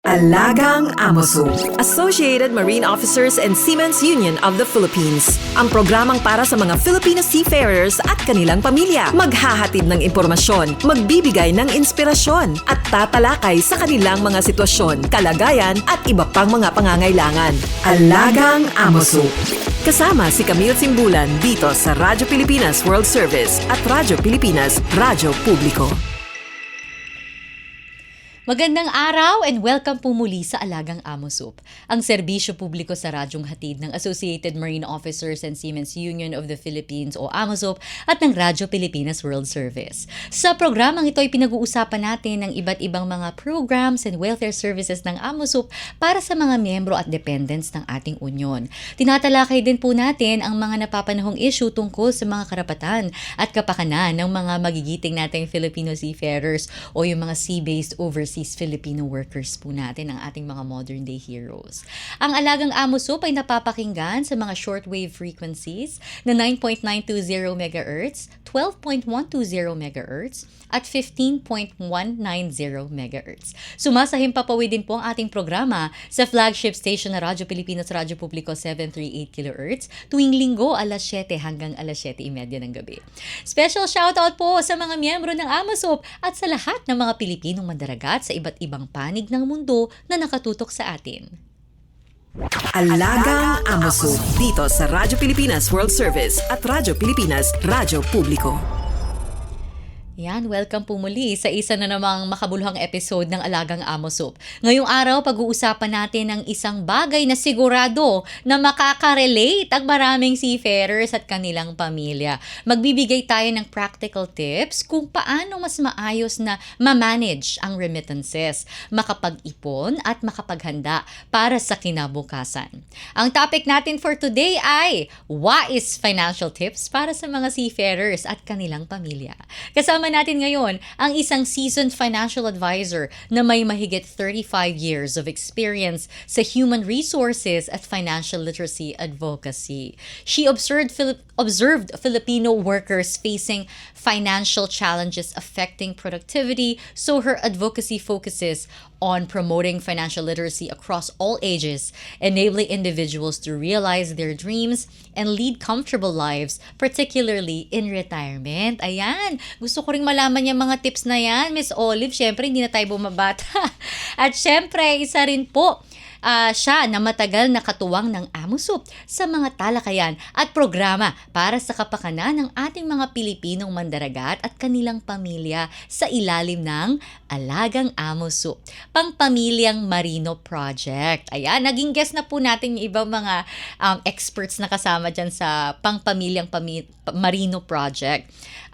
Alagang Amoso, Associated Marine Officers and Seamen's Union of the Philippines. Ang programang para sa mga Filipino seafarers at kanilang pamilya. Maghahatid ng impormasyon, magbibigay ng inspirasyon, at tatalakay sa kanilang mga sitwasyon, kalagayan at iba pang mga pangangailangan. Alagang Amoso. Kasama si Camille Simbulan dito sa Radyo Pilipinas World Service at Radyo Pilipinas Radyo Publiko. Magandang araw and welcome po muli sa Alagang Amosoup, ang serbisyo publiko sa radyong hatid ng Associated Marine Officers and Seamen's Union of the Philippines o Amosoup at ng Radyo Pilipinas World Service. Sa programang ito ay pinag-uusapan natin ng iba't ibang mga programs and welfare services ng Amosoup para sa mga miyembro at dependents ng ating union. Tinatalakay din po natin ang mga napapanahong issue tungkol sa mga karapatan at kapakanan ng mga magigiting nating Filipino seafarers o yung mga sea-based overseas Filipino workers po natin, ang ating mga modern day heroes. Ang Alagang Amosoup ay napapakinggan sa mga shortwave frequencies na 9.920 MHz, 12.120 MHz at 15.190 MHz. Sumasahim papawid din po ang ating programa sa flagship station na Radyo Pilipinas Radyo Publiko 738 kHz tuwing linggo alas 7 hanggang alas 7:30 ng gabi. Special shoutout po sa mga miyembro ng Amosoup at sa lahat ng mga Pilipinong mandaragat sa iba't ibang panig ng mundo na nakatutok sa atin. Alagang Amoso, dito sa Radyo Pilipinas World Service at Radyo Pilipinas Radyo Publiko. Yan, welcome po muli sa isa na namang makabuluhang episode ng Alagang Amosoup. Ngayong araw, pag-uusapan natin ang isang bagay na sigurado na makaka-relate ang maraming seafarers at kanilang pamilya. Magbibigay tayo ng practical tips kung paano mas maayos na ma-manage ang remittances, makapag-ipon at makapaghanda para sa kinabukasan. Ang topic natin for today ay wise financial tips para sa mga seafarers at kanilang pamilya. Kasama natin ngayon ang isang seasoned financial advisor na may mahigit 35 years of experience sa human resources at financial literacy advocacy. She observed Filipino workers facing financial challenges affecting productivity, so her advocacy focuses on promoting financial literacy across all ages, enabling individuals to realize their dreams and lead comfortable lives, particularly in retirement. Ayan, gusto ko ring malaman yung mga tips na yan, Miss Olive. Siyempre, hindi na tayo bumabata. At siyempre, isa rin po siya na matagal na katuwang ng Amosoup sa mga talakayan at programa para sa kapakanan ng ating mga Pilipinong mandaragat at kanilang pamilya sa ilalim ng Alagang Amosoup, Pangpamilyang Marino Project. Ayan, naging guest na po natin yung ibang mga experts na kasama dyan sa Pangpamilyang Marino Project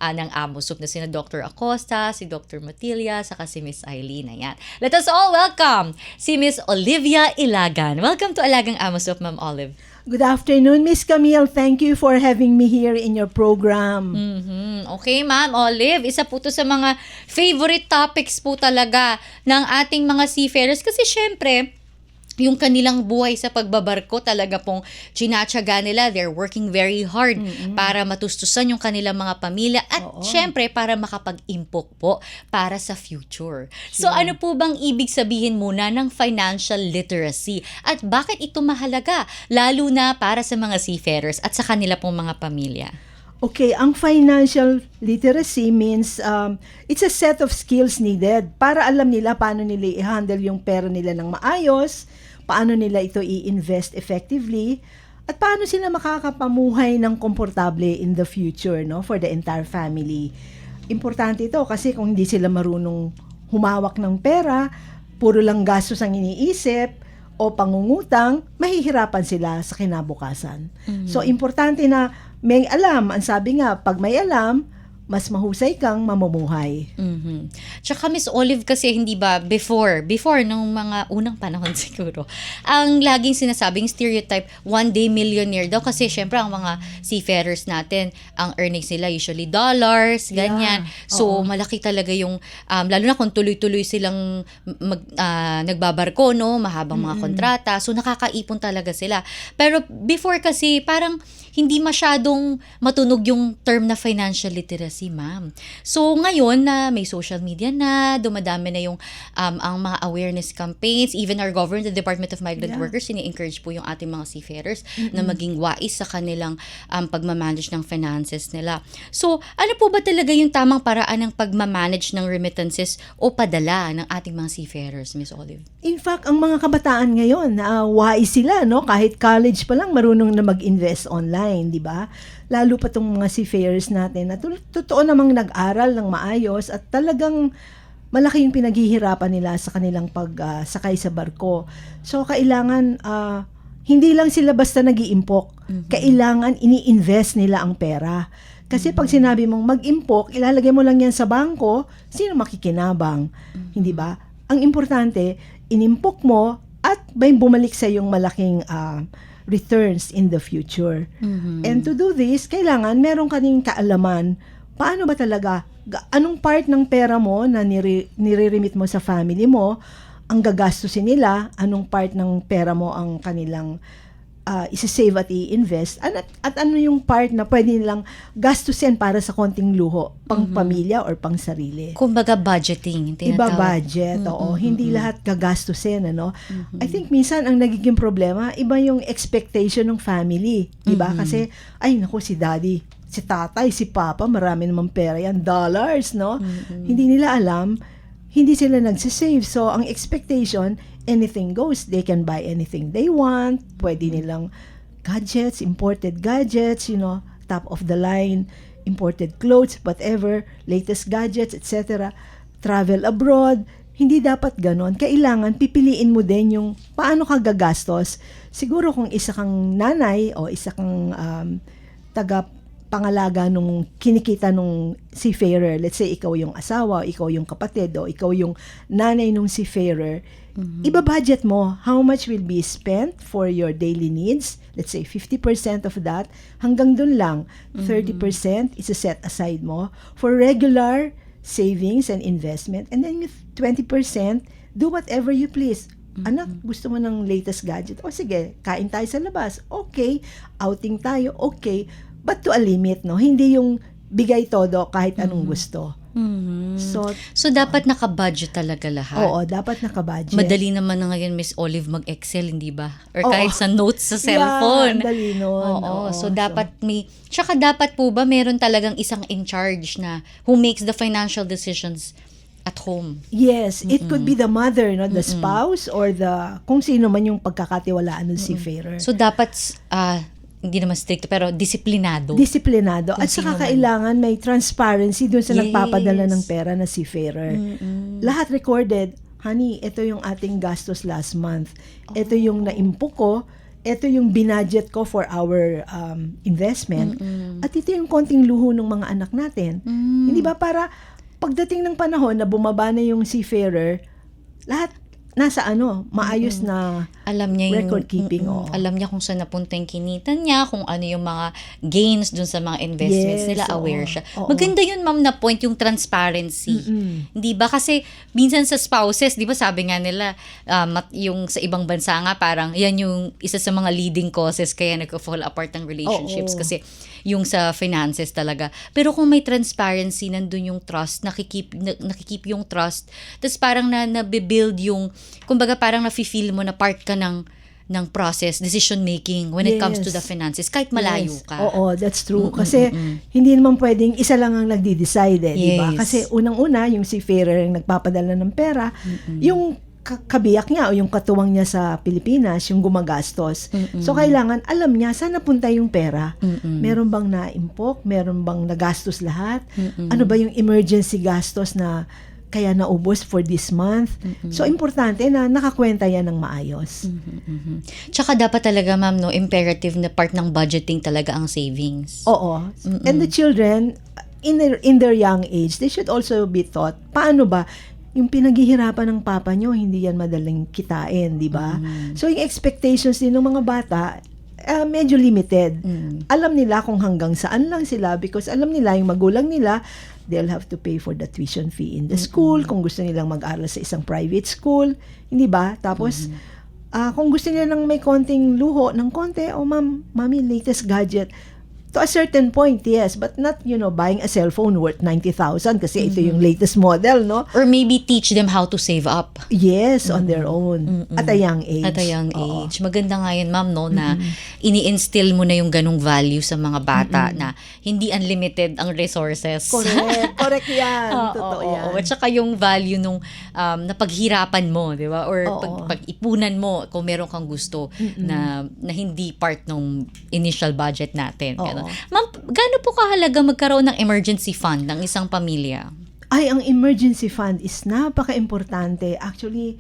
ng Amosoup na sina Dr. Acosta, si Dr. Matilla, saka si Miss Eileen. Ayan. Let us all welcome si Miss Olivia Ilagan. Welcome to Alagang Amosoup, Ma'am Olive. Good afternoon, Miss Camille. Thank you for having me here in your program. Okay, Ma'am Olive. Isa po to sa mga favorite topics po talaga ng ating mga seafarers kasi syempre, yung kanilang buhay sa pagbabarko talaga pong tsinatsaga nila. They're working very hard para matustusan yung kanilang mga pamilya at syempre para makapag-impok po para sa future. So ano po bang ibig sabihin muna ng financial literacy at bakit ito mahalaga lalo na para sa mga seafarers at sa kanila pong mga pamilya? Okay, ang financial literacy means it's a set of skills needed para alam nila paano nila i-handle yung pera nila ng maayos, paano nila ito i-invest effectively, at paano sila makakapamuhay ng komportable in the future, no, for the entire family. Importante ito kasi kung hindi sila marunong humawak ng pera, puro lang gastos ang iniisip, o pangungutang, mahihirapan sila sa kinabukasan. So, importante na may alam. Ang sabi nga, pag may alam, mas mahusay kang mamumuhay. Tsaka Miss Olive kasi hindi ba before nung mga unang panahon siguro, ang laging sinasabing stereotype, one day millionaire daw kasi syempre ang mga seafarers natin, ang earnings nila usually dollars, ganyan. So malaki talaga yung lalo na kung tuloy-tuloy silang nagbabarko, no, mahabang mga kontrata. So nakakaipon talaga sila. Pero before kasi parang hindi masyadong matunog yung term na financial literacy. literacy, ma'am. So ngayon na may social media na, dumadami na yung ang mga awareness campaigns, even our government, the Department of Migrant Workers, ini-encourage po yung ating mga seafarers na maging wais sa kanilang pagmamanage ng finances nila. So, ano po ba talaga yung tamang paraan ng pagmamanage ng remittances o padala ng ating mga seafarers, Miss Olive? In fact, ang mga kabataan ngayon, wise sila, no? Kahit college pa lang, marunong na mag-invest online, di ba? Lalo pa tong mga seafarers natin na totoo namang nag-aral ng maayos at talagang malaki yung pinaghihirapan nila sa kanilang pagsakay sa barko. So, kailangan, hindi lang sila basta nag-iimpok. Kailangan ini-invest nila ang pera. Kasi pag sinabi mong mag-impok, ilalagay mo lang yan sa bangko, sino makikinabang? Hindi ba? Ang importante, inimpok mo at may bumalik sa yung malaking returns in the future. And to do this, kailangan meron ka ning kaalaman paano ba talaga, anong part ng pera mo na nire-remit mo sa family mo, ang gagastusin nila, anong part ng pera mo ang kanilang isa-save at i-invest, at ano yung part na pwede nilang gastusin para sa konting luho, pang pamilya or pang sarili. Kumbaga budgeting. Iba budget, oo. Hindi lahat gagastusin, ano. I think minsan ang nagiging problema, iba yung expectation ng family, di ba? Kasi, ay naku, si daddy, si tatay, si papa, marami namang pera yan, dollars, no? Hindi nila alam, hindi sila nagsisave. So, ang expectation, anything goes. They can buy anything they want. Pwede nilang gadgets, imported gadgets, top of the line, imported clothes, whatever, latest gadgets, etc. Travel abroad. Hindi dapat ganon. Kailangan pipiliin mo din yung paano ka gagastos. Siguro kung isa kang nanay o isa kang pangalaga nung kinikita nung seafarer, let's say ikaw yung asawa, ikaw yung kapatid, o ikaw yung nanay nung seafarer, iba-budget mo how much will be spent for your daily needs. Let's say 50% of that, hanggang dun lang. 30% is set aside mo for regular savings and investment. And then with 20%, do whatever you please. Anak, gusto mo ng latest gadget? O sige, kain tayo sa labas. Okay. Outing tayo. Okay. But to a limit, no? Hindi yung bigay todo kahit anong gusto. So dapat naka-budget talaga lahat. Oo, dapat naka-budget. Madali naman na ngayon, Miss Olive, mag-Excel, hindi ba? Or kahit sa notes sa cellphone. Yeah, dali nun. Oo. So dapat tsaka dapat po ba meron talagang isang in charge na who makes the financial decisions at home? Yes, it could be the mother, no, the spouse, or kung sino man yung pagkakatiwalaan ng seafarer. So dapat hindi naman strict, pero disiplinado. At saka kailangan may transparency dun sa nagpapadala ng pera na seafarer. Lahat recorded. Honey, ito yung ating gastos last month. Ito yung naimpok ko. Ito yung binudget ko for our investment. At ito yung konting luho ng mga anak natin. Hindi ba, para pagdating ng panahon na bumaba na yung seafarer, lahat nasa maayos na alam niya record keeping. Alam niya kung saan napunta yung kinita niya, kung ano yung mga gains dun sa mga investments nila, aware siya. Maganda yun, ma'am, na point yung transparency. Hindi ba? Kasi minsan sa spouses, di ba sabi nga nila, yung sa ibang bansa nga, parang yan yung isa sa mga leading causes kaya nag-fall apart ng relationships. Kasi yung sa finances talaga. Pero kung may transparency, nandun yung trust, nakikip yung trust, tapos parang nabibuild yung, kumbaga parang nafe-feel mo na part ka ng process, decision making when it comes to the finances, kahit malayo ka. Oo, that's true. Kasi hindi naman pwedeng isa lang ang nagdi-decide, di ba? Kasi unang-una, yung seafarer yung nagpapadala ng pera, yung kabiyak niya o yung katuwang niya sa Pilipinas, yung gumagastos. So, kailangan alam niya saan napunta yung pera. Meron bang naimpok? Meron bang nagastos lahat? Ano ba yung emergency gastos na kaya naubos for this month? So, importante na nakakwenta yan ng maayos. Tsaka dapat talaga, ma'am, imperative na part ng budgeting talaga ang savings. Oo. And the children, in their young age, they should also be taught, paano ba yung pinaghihirapan ng papa nyo, hindi yan madaling kitain, di ba? So, yung expectations din ng mga bata, medyo limited. Alam nila kung hanggang saan lang sila because alam nila yung magulang nila, they'll have to pay for the tuition fee in the school, kung gusto nilang mag-aral sa isang private school, hindi ba? Tapos, kung gusto nilang may konting luho ng konti, mami, latest gadget, To a certain point, yes, but not, buying a cellphone worth 90,000 kasi ito yung latest model, no? Or maybe teach them how to save up. Yes, on their own. At a young age. At a young Oo. age. Maganda nga yun, ma'am, no, na ini-instill mo na yung ganung value sa mga bata na hindi unlimited ang resources. Correct. Correct yan. Oo, Totoo oo, yan. oo. At saka yung value nung na paghirapan mo, di ba? Or Oo. pag-ipunan mo kung meron kang gusto na hindi part ng initial budget natin. Oo. Ganun. Ma'am, gaano po kahalaga magkaroon ng emergency fund ng isang pamilya? Ay, ang emergency fund is napaka-importante. Actually,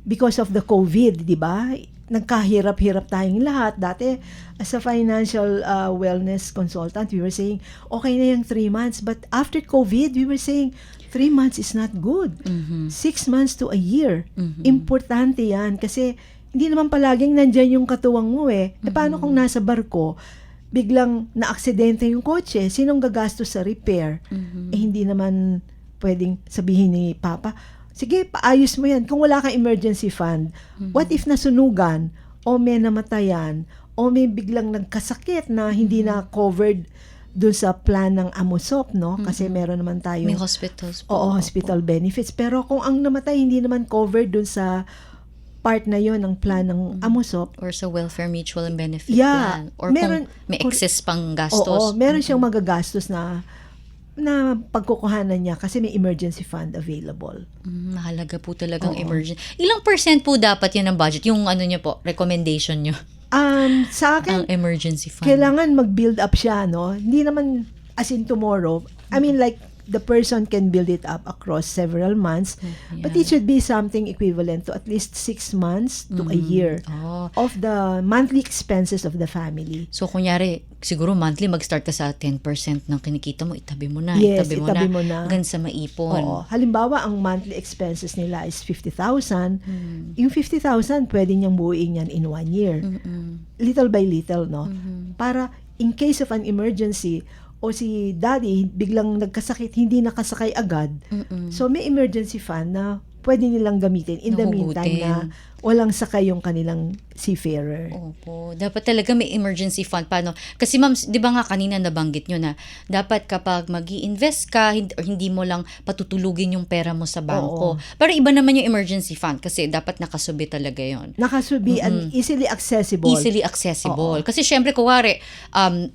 because of the COVID, di ba? Nagkahirap-hirap tayong lahat. Dati, as a financial wellness consultant, we were saying, okay na yung 3 months. But after COVID, we were saying, 3 months is not good. 6 months to a year. Importante yan. Kasi, hindi naman palaging nandyan yung katuwang mo eh. E paano kung nasa barko, biglang na-aksidente yung kotse, sinong gagastos sa repair? Eh, hindi naman pwedeng sabihin ni Papa, sige, paayos mo yan. Kung wala kang emergency fund, what if nasunugan, o may namatayan, o may biglang nagkasakit na hindi na covered dun sa plan ng AMOSOP, no? Kasi meron naman tayo. May hospitals po. Oo, hospital benefits. Pero kung ang namatay hindi naman covered dun sa part na yon ng plan ng AMOSOP, Or sa welfare mutual and benefit Yeah, plan. Or meron- kung may excess pang oo, gastos. meron siyang magagastos na pagkukuhanan niya kasi may emergency fund available. Mahalaga po talagang Oo. emergency. Ilang percent po dapat yun ng budget? Yung ano nyo po, recommendation nyo, Sa ang akin, emergency fund. kailangan mag-build up siya, no? Hindi naman as in tomorrow. I mean, like, the person can build it up across several months, but it should be something equivalent to at least 6 months to a year Oh. of the monthly expenses of the family. So, kunyari, siguro monthly, mag-start ka sa 10% ng kinikita mo, itabi mo na, Yes, itabi itabi mo na. hanggang sa maipon. Oo. Halimbawa, ang monthly expenses nila is 50,000. Yung 50,000, pwede niyang buuin yan in 1 year. Little by little, no? Para in case of an emergency, o si daddy biglang nagkasakit, hindi nakasakay agad. So, may emergency fund na pwede nilang gamitin in the meantime na walang sakay yung kanilang seafarer. Opo. Dapat talaga may emergency fund. Paano? Kasi ma'am, di ba nga kanina nabanggit nyo na dapat kapag mag-i-invest ka, hindi mo lang patutulugin yung pera mo sa bangko. Oo. Pero iba naman yung emergency fund kasi dapat nakasubi talaga yon. Nakasubi and easily accessible. Easily accessible. Kasi syempre, kuwari,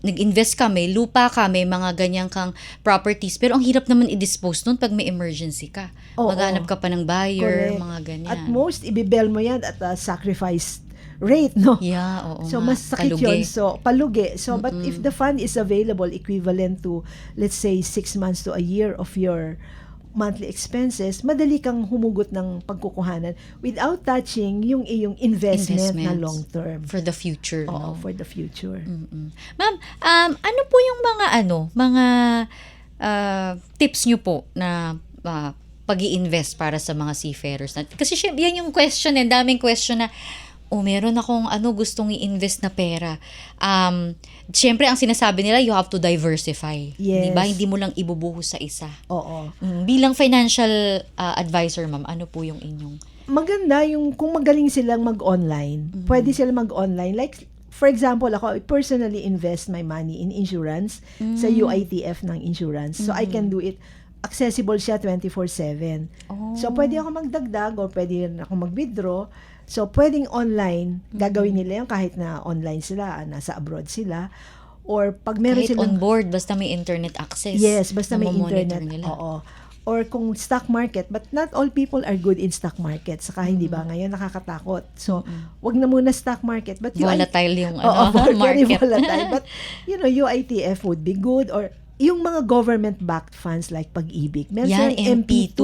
nag-invest ka, may lupa ka, may mga ganyang kang properties, pero ang hirap naman i-dispose nun pag may emergency ka. Oo. Maghanap ka pa ng buyer, Correct. mga ganyan. At most, ibibel mo yan at a sacrifice rate, no? Yeah, oo So, nga. mas sakit Palugi. yun. So, palugi. So, but if the fund is available, equivalent to, let's say, 6 months to a year of your monthly expenses, madali kang humugot ng pagkukuhanan without touching yung iyong investment na Investments. long term. For the future, Oo, no? for the future. Ma'am, ano po yung mga tips nyo po na pag-i-invest para sa mga seafarers natin? Kasi syempre, yan yung question, daming question na, meron akong gustong i-invest na pera. Syempre, ang sinasabi nila, you have to diversify. Yes. Diba? Hindi mo lang ibubuhos sa isa. Oo. Bilang financial advisor, ma'am, ano po yung inyong... Maganda yung kung magaling silang mag-online. Pwede silang mag-online. Like, for example, ako, I personally invest my money in insurance sa UITF ng insurance. So, I can do it. Accessible siya 24/7. So, pwede ako magdagdag or pwede rin ako mag-withdraw. So, pwedeng online, gagawin nila yun kahit na online sila, nasa abroad sila. Or pag meron Kahit on silang... board, basta may internet access. Yes, basta may namomonitor internet. nila. Oo. Or kung stock market, but not all people are good in stock market. Saka hindi ba ngayon nakakatakot. So, wag na muna stock market. But Volatile yung very market. volatile. But, UITF would be good. Or yung mga government-backed funds like Pag-ibig. Meron Yan, silang MP2. MP2.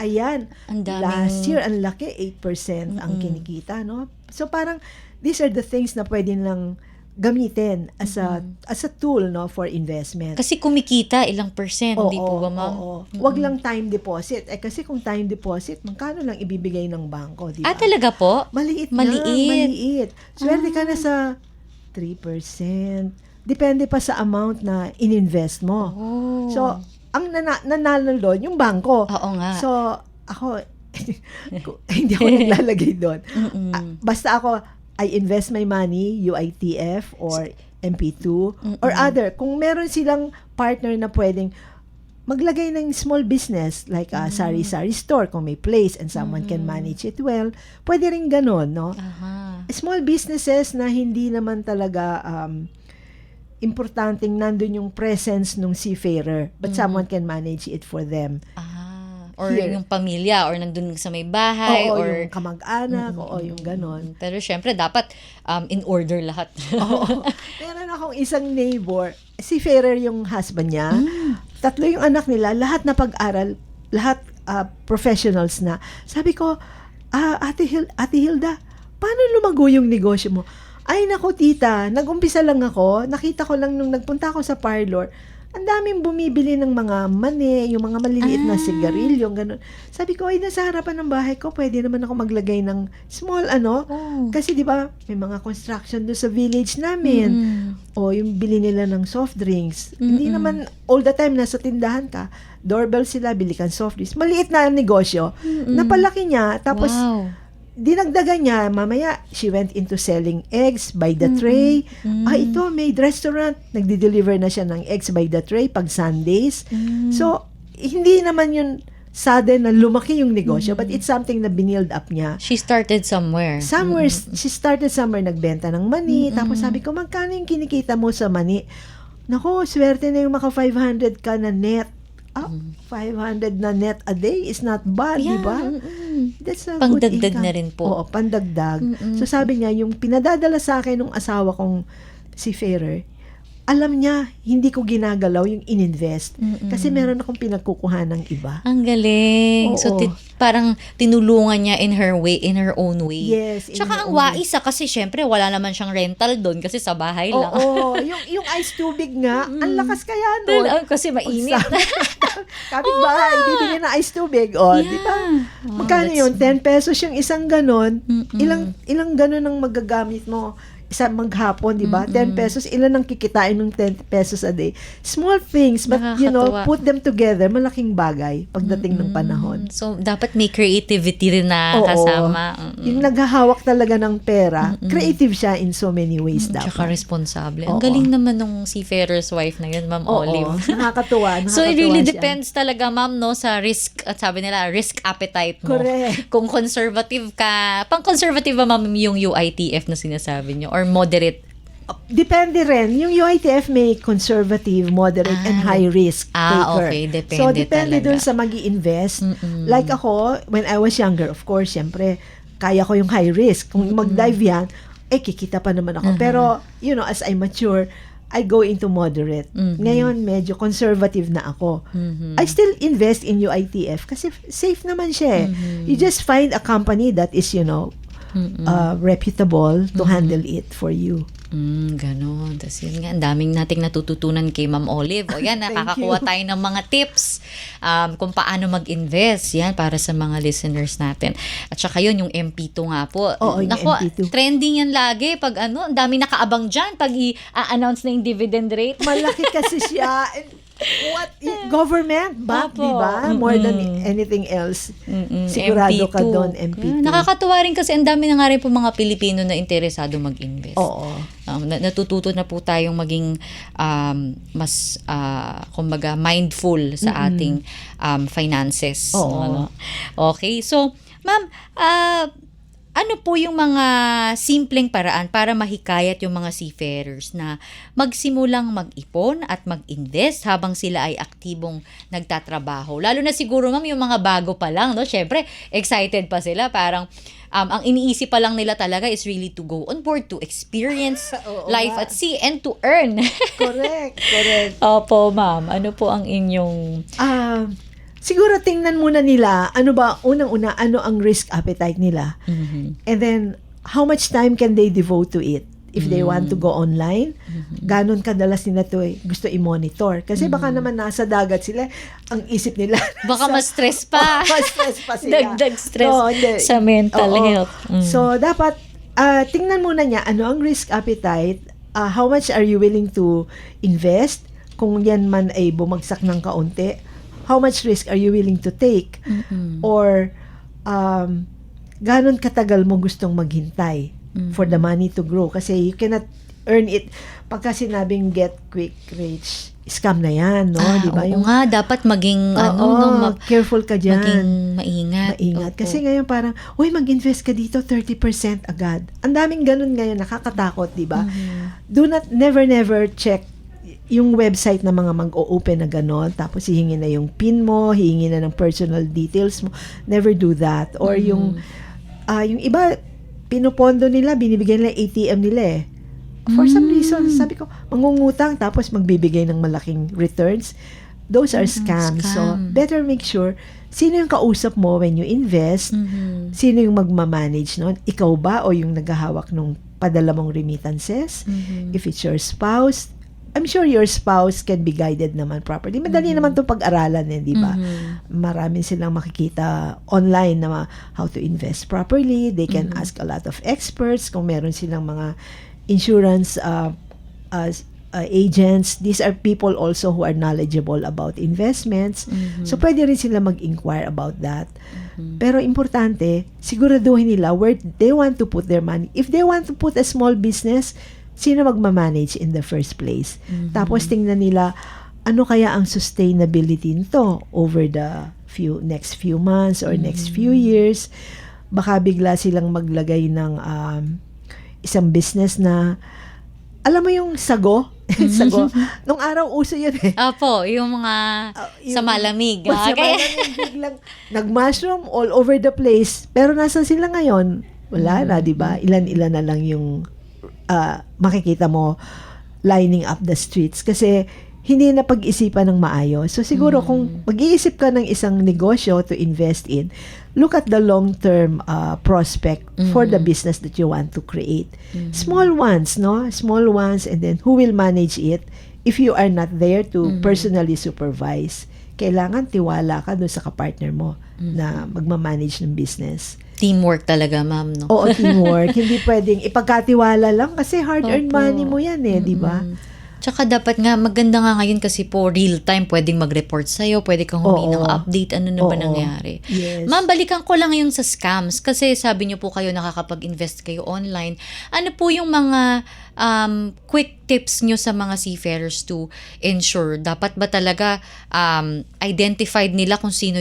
Ayan. Ang daming- Last year, ang laki, 8% ang kinikita, no? So, parang, these are the things na pwede lang gamitin as a tool, no, for investment. Kasi kumikita, ilang percent, di po ba, ma'am? Oo. Wag lang time deposit. Kasi kung time deposit, magkano lang ibibigay ng bangko, di ba? Talaga po? Maliit. Maliit. Swerte ka na sa 3%. Depende pa sa amount na ininvest mo. Oh. So, ang nanalo doon, yung bangko. Oo nga. So, ako, hindi ako naglalagay doon. Basta ako, I invest my money, UITF or MP2 or other. Kung meron silang partner na pwedeng maglagay ng small business like a sari-sari store kung may place and someone can manage it well, pwede rin ganon, no? Aha. Small businesses na hindi naman talaga importanteng nandun yung presence ng seafarer but someone can manage it for them. Or Here. yung pamilya, or nandun sa may bahay, Oo, or yung kamag-anak, oo, yung ganon. Pero syempre dapat in order lahat. Oo. Meron akong isang neighbor, seafarer yung husband niya. 3 yung anak nila, lahat na pag-aral, lahat professionals na. Sabi ko, Ate Hilda, paano lumago yung negosyo mo? Ay nako tita, nag-umpisa lang ako, nakita ko lang nung nagpunta ako sa parlor, ang daming bumibili ng mga mani, yung mga maliliit na sigarilyo, ganun. Sabi ko, ay nasa harapan ng bahay ko, pwede naman ako maglagay ng small kasi di ba may mga construction doon sa village namin. O yung bili nila ng soft drinks. Hindi naman all the time nasa tindahan ka. Doorbell sila, bili kang soft drinks. Maliit na negosyo. Napalaki niya. Tapos, dinagdagan niya, mamaya, she went into selling eggs by the tray. Ito, may restaurant. Nagdi-deliver na siya ng eggs by the tray pag Sundays. So, hindi naman yun sudden na lumaki yung negosyo, but it's something na binild up niya. She started somewhere. She started somewhere, nagbenta ng mani. Tapos sabi ko, magkano yung kinikita mo sa mani? Nako, swerte na yung maka 500 ka na net. 500 na net a day is not bad, di ba? That's a Pangdagdag good income. na rin po. Oo, pandagdag. So sabi niya, yung pinadadala sa akin ng asawa kong seafarer, alam niya, hindi ko ginagalaw yung ininvest. Kasi meron akong pinagkukuha ng iba. Ang galing. Oo. So, parang tinulungan niya in her own way. Yes. in Tsaka her ang own way. wais kasi syempre wala naman siyang rental doon kasi sa bahay lang. Oo, yung ice tubig nga, ang lakas kaya doon. Kasi mainit. Kapit-bahay, bibili na ice tubig. O, di ba? Magkano that's yun? 10 pesos yung isang ganon. Ilang ganon ang magagamit mo? Isang maghapon, di ba? 10 pesos. Ilan ang kikitain ng 10 pesos a day? Small things, but Nakakatuwa. put them together, malaking bagay pagdating ng panahon. So, dapat may creativity rin na Oo. kasama. Yung naghahawak talaga ng pera, creative siya in so many ways dapat. Tsaka responsable. Oo. Ang galing naman nung seafarer's wife na yun, Ma'am Olive. Nakakatuwa. So, it really siya. depends talaga, ma'am, no, sa risk, at sabi nila, risk appetite mo. Correct. Kung conservative ka, pang-conservative ba, ma'am, yung UITF na sinasabi nyo? Or moderate? Depende rin. Yung UITF may conservative, moderate, and high risk taker. Okay. Depende so, depende talaga. dun sa mag-i-invest. Like ako, when I was younger, of course, syempre, kaya ko yung high risk. Kung mag-dive yan, kikita pa naman ako. Pero, as I mature, I go into moderate. Ngayon, medyo conservative na ako. I still invest in UITF kasi safe naman siya. You just find a company that is, reputable to handle it for you. Ganon. Tapos yun nga, ang daming nating natututunan kay Ma'am Olive. O yan, nakakakuha tayo ng mga tips kung paano mag-invest. Yan, para sa mga listeners natin. At saka yun, yung MP2 nga po. Oo, yung MP2. Trending yan lagi. Pag ang daming nakaabang dyan pag i-announce na yung dividend rate. Malaki kasi siya. Government back, Opo. di ba? More than anything else. Sigurado ka doon, MP2. Nakakatuwa rin kasi ang dami na nga rin po mga Pilipino na interesado mag-invest. Oo. Natututo na po tayong maging mas kumbaga mindful sa ating finances. Oo. Ano? Okay. So, ma'am, ano po yung mga simpleng paraan para mahikayat yung mga seafarers na magsimulang mag-ipon at mag-invest habang sila ay aktibong nagtatrabaho? Lalo na siguro, ma'am, yung mga bago pa lang, no? Syempre, excited pa sila. Parang, ang iniisip pa lang nila talaga is really to go on board, to experience life at sea, and to earn. Correct. Opo, ma'am. Ano po ang inyong... Siguro tingnan muna nila, unang-una, ano ang risk appetite nila. And then, how much time can they devote to it? If they want to go online, ganon kadalas nila to gusto i-monitor. Kasi baka naman nasa dagat sila, ang isip nila. Baka mas stress pa. Mas stress pa sila. Dagdag stress sa mental health. So, dapat, tingnan muna niya, ano ang risk appetite, how much are you willing to invest, kung yan man ay bumagsak ng kaunti, how much risk are you willing to take? Or, ganon katagal mo gustong maghintay for the money to grow? Kasi you cannot earn it. Pagka sinabing get quick rich, scam na yan, no? Di ba? Oo nga, dapat maging, careful ka dyan. maging maingat. Maingat. Opo. Kasi ngayon parang, uy, mag-invest ka dito, 30% agad. Ang daming ganun ngayon, nakakatakot, di ba? Do not, never check yung website ng mga mag-o-open na gano'n, tapos hihingi na yung PIN mo, hihingi na ng personal details mo. Never do that. Or yung iba, pinupondo nila, binibigyan nila ATM nila eh. For some reason, sabi ko, mangungutang tapos magbibigay ng malaking returns. Those are scams. So, better make sure sino yung kausap mo when you invest, sino yung magmamanage nun, ikaw ba o yung naghahawak nung padala mong remittances. If it's your spouse, I'm sure your spouse can be guided naman properly. Madali naman itong pag-aralan eh, di ba? Marami silang makikita online na how to invest properly. They can ask a lot of experts kung meron silang mga insurance agents. These are people also who are knowledgeable about investments. So, pwede rin sila mag-inquire about that. Pero importante, siguraduhin nila where they want to put their money. If they want to put a small business, sino magmamanage in the first place? Tapos tingnan nila, ano kaya ang sustainability nito over the next few months or next few years? Baka bigla silang maglagay ng isang business na, alam mo yung sago? Sago. Nung araw, uso yun eh. Opo, yung mga sa malamig. Sa malamig, biglang nag-mushroom all over the place. Pero nasa sila ngayon? Wala na, di ba? Ilan-ilan na lang yung makikita mo lining up the streets. Kasi hindi na pag-isipan ng maayos. So siguro kung mag-iisip ka ng isang negosyo to invest in, look at the long-term prospect for the business that you want to create. Small ones, no? Small ones, and then who will manage it if you are not there to personally supervise. Kailangan tiwala ka doon sa kapartner mo na magmamanage ng business. Teamwork talaga, ma'am, no? Oo, teamwork. Hindi pwedeng ipagkatiwala lang kasi hard-earned money mo yan eh, di ba? Tsaka dapat nga, maganda nga ngayon kasi po real time, pwedeng mag-report sa'yo, pwede kang humingi ng update, ano na ba nangyari. Yes. Ma'am, balikan ko lang yung sa scams, kasi sabi niyo po kayo nakakapag-invest kayo online. Ano po yung mga quick tips nyo sa mga seafarers to ensure? Dapat ba talaga identified nila kung sino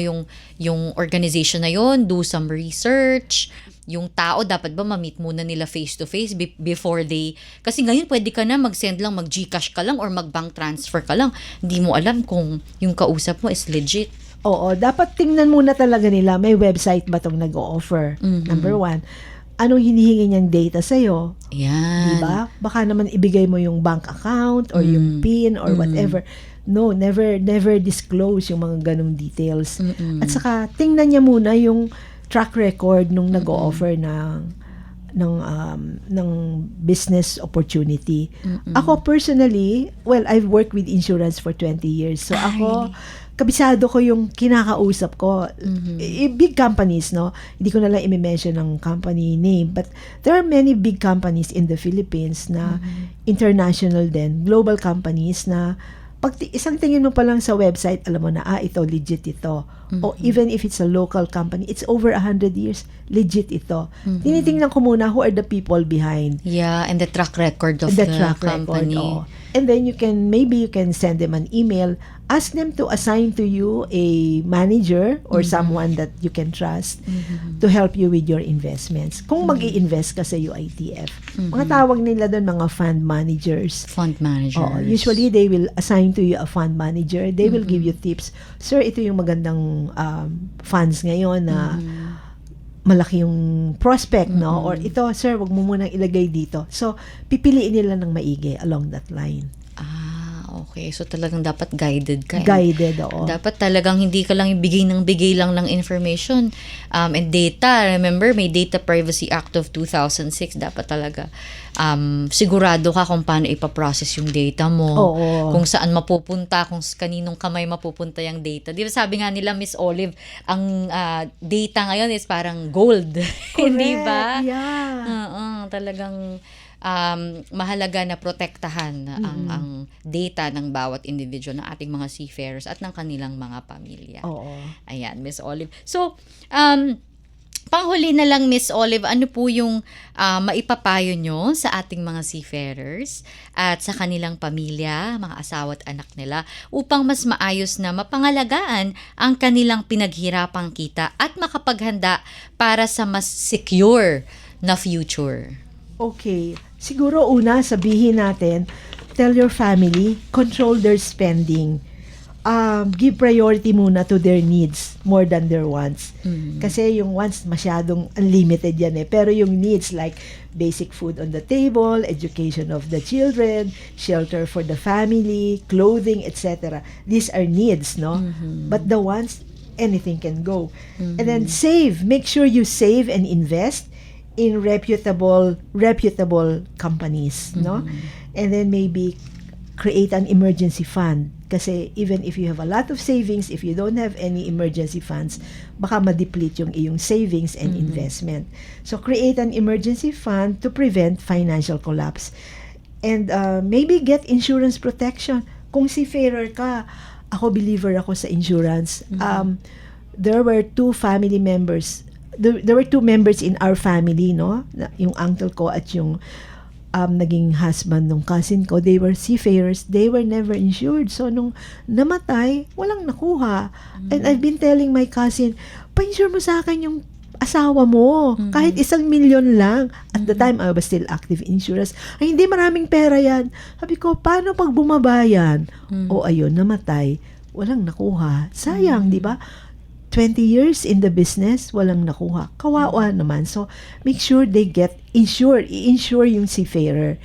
yung organization na yon? Do some research. Yung tao, dapat ba ma-meet muna nila face-to-face before they... Kasi ngayon, pwede ka na mag-send lang, mag-Gcash ka lang or mag-bank transfer ka lang. Hindi mo alam kung yung kausap mo is legit. Oo, dapat tingnan muna talaga nila, may website ba itong nag-o-offer? Number one, anong hinihingi niyang data sa'yo? Yan. Diba? Baka naman ibigay mo yung bank account or yung PIN or whatever. No, never disclose yung mga ganong details. At saka, tingnan niya muna yung track record nung nag-o-offer ng business opportunity. Ako personally, well, I've worked with insurance for 20 years. So ako, kabisado ko yung kinakausap ko. Big companies, no? Hindi ko na lang i-mention ng company name. But there are many big companies in the Philippines na international din, global companies na pag isang tingin mo pa lang sa website, alam mo na, ito, legit ito. O even if it's a local company, it's over 100 years, legit ito. Tinitingnan ko muna who are the people behind. Yeah, and the track record of the company. Record, and then maybe you can send them an email, ask them to assign to you a manager or someone that you can trust to help you with your investments. Kung mag-i-invest ka sa UITF, mga tawag nila doon mga fund managers. Fund managers. Usually, they will assign to you a fund manager. They will give you tips. Sir, ito yung magandang funds ngayon na malaki yung prospect, no? Or ito, sir, wag mo munang ilagay dito. So, pipiliin nila ng maigi along that line. Okay. So, talagang dapat guided ka. Guided, oo. Dapat talagang hindi ka lang bigay lang ng information and data. Remember, may Data Privacy Act of 2006. Dapat talaga sigurado ka kung paano ipaprocess yung data mo. Oo. Kung saan mapupunta, kung kaninong kamay mapupunta yung data. Di ba sabi nga nila, Miss Olive, ang data ngayon is parang gold. Hindi ba? Yeah. Talagang mahalaga na protektahan ang data ng bawat individual ng ating mga seafarers at ng kanilang mga pamilya. Oo. Ayan, Miss Olive. So, Panghuli na lang, Miss Olive, ano po yung maipapayo nyo sa ating mga seafarers at sa kanilang pamilya, mga asawa at anak nila upang mas maayos na mapangalagaan ang kanilang pinaghirapang kita at makapaghanda para sa mas secure na future? Okay. Siguro una, sabihin natin, tell your family, control their spending. Give priority muna to their needs more than their wants. Kasi yung wants masyadong unlimited yan eh. Pero yung needs like basic food on the table, education of the children, shelter for the family, clothing, etc. These are needs, no? But the wants, anything can go. And then save. Make sure you save and invest in reputable companies, no? And then maybe create an emergency fund. Kasi even if you have a lot of savings, if you don't have any emergency funds, baka ma-deplete yung iyong savings and investment. So create an emergency fund to prevent financial collapse. And maybe get insurance protection. Kung seafarer ka, ako believer ako sa insurance. There were two family members. There were two members in our family, no? Yung uncle ko at yung naging husband ng cousin ko, they were seafarers, they were never insured. So, nung namatay, walang nakuha. And I've been telling my cousin, pa-insure mo sa akin yung asawa mo. Kahit 1 million lang. At the time, I was still active in insurance. Ay, hindi maraming pera yan. Sabi ko, paano pag bumaba yan? O ayun, namatay. Walang nakuha. Sayang, di ba? 20 years in the business, walang nakuha. Kawawa naman. So, make sure they get insured. I-insure yung seafarer.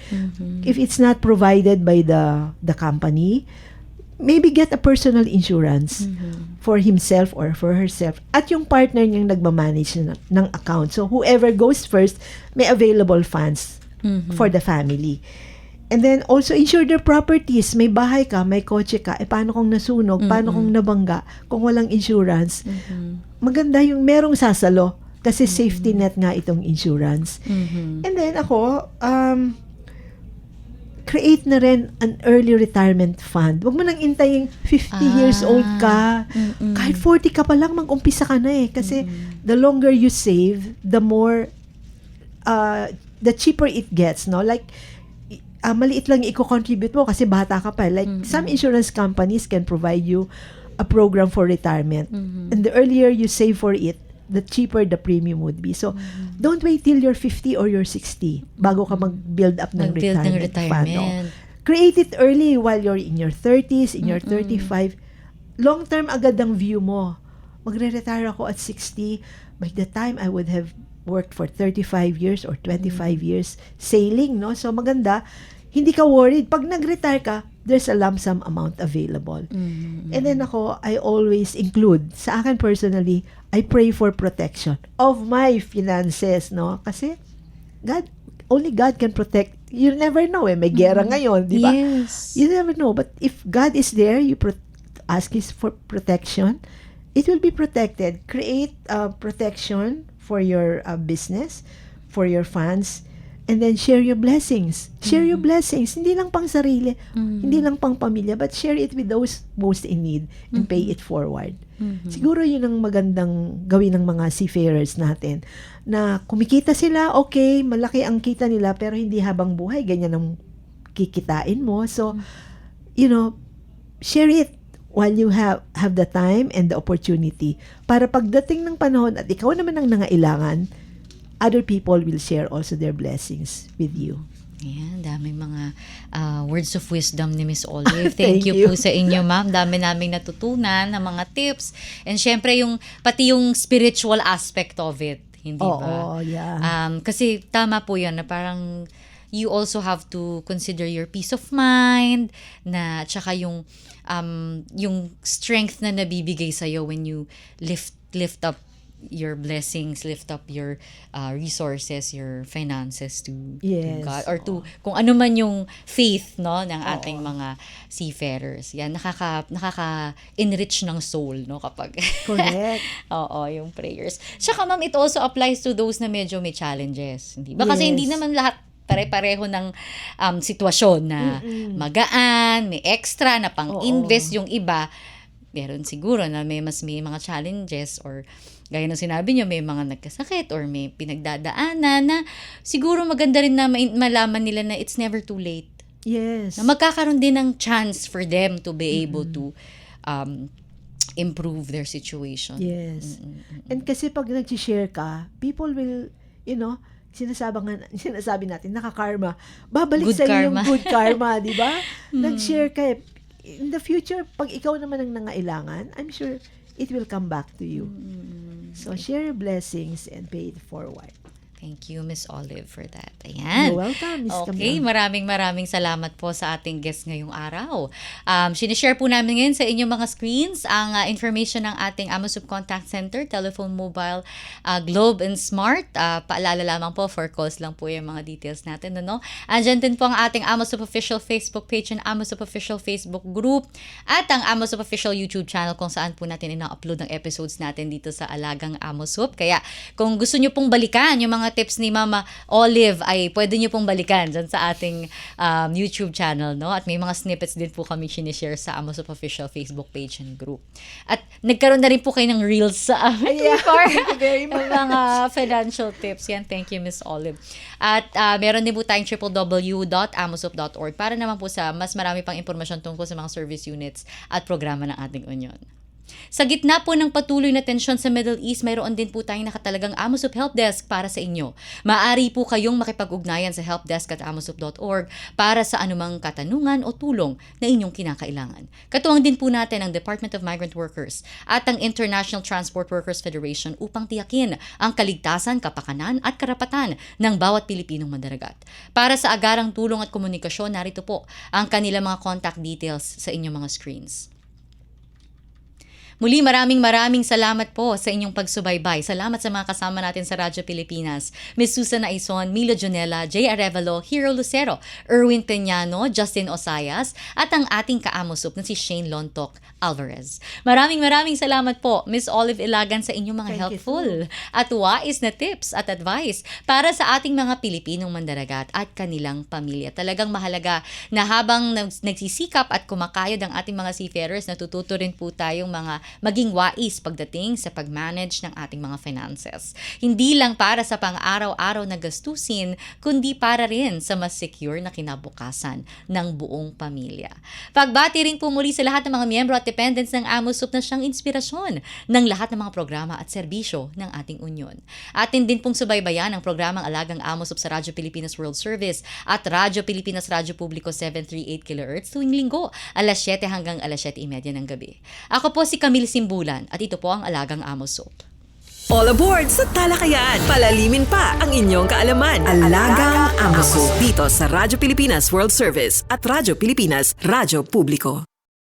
If it's not provided by the company, maybe get a personal insurance for himself or for herself. At yung partner niyang nagmamanage ng account. So, whoever goes first, may available funds for the family. And then, also insure their properties. May bahay ka, may kotse ka. Paano kung nasunog? Paano kung nabangga? Kung walang insurance? Maganda yung merong sasalo. Kasi safety net nga itong insurance. And then, ako, create na rin an early retirement fund. Huwag mo nang intayin 50 years old ka. Kahit 40 ka pa lang, mag-umpisa ka na eh. Kasi the longer you save, the more, the cheaper it gets, no? Like, maliit lang i-contribute mo kasi bata ka pa. Like, some insurance companies can provide you a program for retirement. And the earlier you save for it, the cheaper the premium would be. So, don't wait till you're 50 or you're 60 bago ka mag-build up ng retirement fund. No? Create it early while you're in your 30s, in your 35. Long-term agad ang view mo. Magre-retire ako at 60. By the time I would have worked for 35 years or 25 years sailing, no? So, maganda. Hindi ka worried. Pag nag-retire ka, there's a lump sum amount available. And then ako, I always include, sa akin personally, I pray for protection of my finances, no? Kasi, only God can protect. You never know, eh. May gera ngayon, di ba? Yes. You never know. But if God is there, you ask His for protection, it will be protected. Create protection for your business, for your funds, and then share your blessings. Share your blessings. Hindi lang pang sarili, hindi lang pang pamilya, but share it with those most in need and pay it forward. Siguro yun ang magandang gawin ng mga seafarers natin. Na kumikita sila, okay, malaki ang kita nila, pero hindi habang buhay, ganyan ang kikitain mo. So, share it while you have the time and the opportunity. Para pagdating ng panahon at ikaw naman ang nangailangan, other people will share also their blessings with you. Ayan, daming mga words of wisdom ni Miss Olive. Thank you po sa inyo, ma'am. Dami naming natutunan ng mga tips. And syempre, pati yung spiritual aspect of it. Hindi ba? Oo, yeah. Kasi tama po yun na parang you also have to consider your peace of mind na tsaka yung strength na nabibigay sa'yo when you lift up your blessings, lift up your resources, your finances to God or to kung ano man yung faith, no, ng ating mga seafarers. Yan, nakaka-enrich ng soul, no, kapag Correct. Oo, yung prayers. Tsaka ma'am, it also applies to those na medyo may challenges. Hindi ba? Kasi hindi naman lahat pare-pareho ng sitwasyon na magaan, may extra na pang-invest. Yung iba meron siguro na may mga challenges or gaya ng sinabi nyo, may mga nagkasakit or may pinagdadaanan na siguro maganda rin na malaman nila na it's never too late. Yes. Na magkakaroon din ng chance for them to be able to improve their situation. Yes. And kasi pag nag-share ka, people will, sinasabi natin, nakakarma. Babalik Good sa iyo karma. yung good karma, di ba? Nag-share ka. In the future, pag ikaw naman ang nangailangan, I'm sure it will come back to you. So, share your blessings and pay it forward. Thank you, Miss Olive, for that. Ayan. You're welcome, Miss Okay, Camila. maraming salamat po sa ating guest ngayong araw. Sinishare po namin ngayon sa inyong mga screens ang information ng ating AMOSUP Contact Center, telephone, mobile, Globe and Smart. Paalala lamang po, for calls lang po yung mga details natin. Ano? Andyan din po ang ating AMOSUP Official Facebook page and AMOSUP Official Facebook group at ang AMOSUP Official YouTube channel kung saan po natin ina-upload ng episodes natin dito sa Alagang AMOSUP. Kaya kung gusto nyo pong balikan yung mga tips ni Mama Olive ay pwede nyo pong balikan dyan sa ating YouTube channel, no? At may mga snippets din po kami sinishare sa AMOSUP Official Facebook page and group. At nagkaroon na rin po kayo ng reels sa amin before. Yung mga financial tips. Yan, thank you, Miss Olive. At meron din po tayong www.amosup.org para naman po sa mas marami pang impormasyon tungkol sa mga service units at programa ng ating union. Sa gitna po ng patuloy na tensyon sa Middle East, mayroon din po tayong nakatalagang AMOSUP Help Desk para sa inyo. Maaari po kayong makipag-ugnayan sa helpdesk@amosup.org para sa anumang katanungan o tulong na inyong kinakailangan. Katuwang din po natin ang Department of Migrant Workers at ang International Transport Workers Federation upang tiyakin ang kaligtasan, kapakanan at karapatan ng bawat Pilipinong mandaragat. Para sa agarang tulong at komunikasyon, narito po ang kanilang mga contact details sa inyong mga screens. Muli, maraming salamat po sa inyong pagsubaybay. Salamat sa mga kasama natin sa Radyo Pilipinas. Miss Susan Aison, Milo Jonella, Jay Arevalo, Hero Lucero, Erwin Peñano, Justin Osayas, at ang ating ka-AMOSUP na si Shane Lontok Alvarez. Maraming salamat po, Miss Olive Ilagan, sa inyong mga Thank you helpful at wais na tips at advice para sa ating mga Pilipinong mandaragat at kanilang pamilya. Talagang mahalaga na habang nagsisikap at kumakayod ang ating mga seafarers, natututo rin po tayong maging wais pagdating sa pag-manage ng ating mga finances. Hindi lang para sa pang-araw-araw na gastusin, kundi para rin sa mas secure na kinabukasan ng buong pamilya. Pagbati rin po muli sa lahat ng mga miyembro at dependents ng AMOSUP na siyang inspirasyon ng lahat ng mga programa at serbisyo ng ating union. Atin din pong subaybayan ang programang Alagang AMOSUP sa Radyo Pilipinas World Service at Radyo Pilipinas Radyo Publiko 738 kHz tuwing linggo, alas 7 hanggang alas 7:30 ng gabi. Ako po si Camila Simbulan at ito po ang Alagang AMOSUP. All aboard sa talakayan. Palalimin pa ang inyong kaalaman. Alagang AMOSUP dito sa Radyo Pilipinas World Service at Radyo Pilipinas Radyo Publiko.